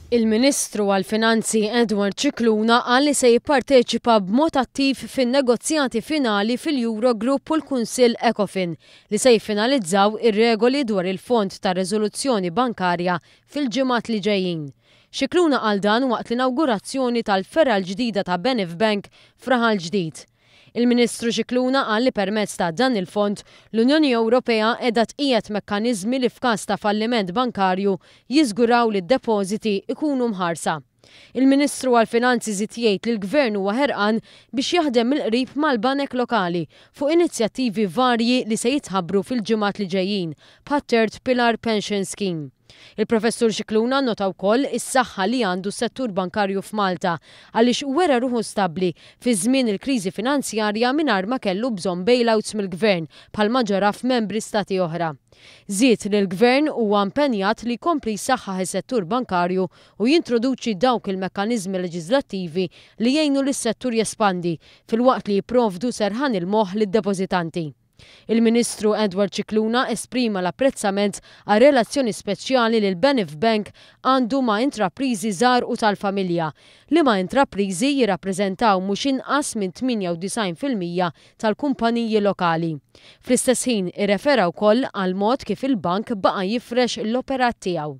Il-Ministru għall-Finanzi Edward Cicluna qal li se jipparteċipa b'mod attiv fin-negozjati finali fil-Eurogroup u l-Kunsill Ecofin li se jiffinalizzaw ir-regoli dwar il-Fond ta' Riżoluzzjoni Bankarja fil-ġimgħat li ġejjin. Cicluna qal dan waqt l-inawgurazzjoni tal-ferra l-ġdida ta' BenefBank f'Raħal Ġdid. Il-Ministru Cicluna qal li permezz ta' dan il-fond l-Unjoni Ewropea qiegħda tqiegħed mekkaniżmi li f'każ ta' falliment bankarju jiżguraw li d-depożiti ikunu mħarsa. Il-Ministru għall-Finanzi żied jgħid li l-Gvern huwa ħerqan biex jaħdem mill-qrib mal-banek lokali fuq inizjattivi varji li se jitħabbru fil-ġimgħat li ġejjin bħat Third Pillar Pension Scheme. Il-Professur Cicluna nota wkoll is-saħħa li għandu s-settur bankarju f'Malta għaliex wera ruħu stabbli fi żmien il-kriżi finanzjarja mingħajr ma kellu bżonn bailouts mill-Gvern bħalma ġara f'membri stati oħra. Żied li l-Gvern huwa impenjat li jkompli jsaħħaħ is-settur bankarju u jintroduċi dawk il-mekkaniżmi leġislattivi li jgħinu lis-settur jespandi filwaqt li jipprovdu serħan il-moħħ lid-depożitanti. Il-Ministru Edward Cicluna esprima l-apprezzament għal relazzjoni speċjali li l-BenefBank għandu ma' intrapriżi żgħar u tal-familja li ma' intrapriżi jirrappreżentaw mhux inqas minn 98% tal-kumpaniji lokali. Fl-istess ħin irrefera wkoll għal mod kif il-bank baqa' jifrex l-operat tiegħu.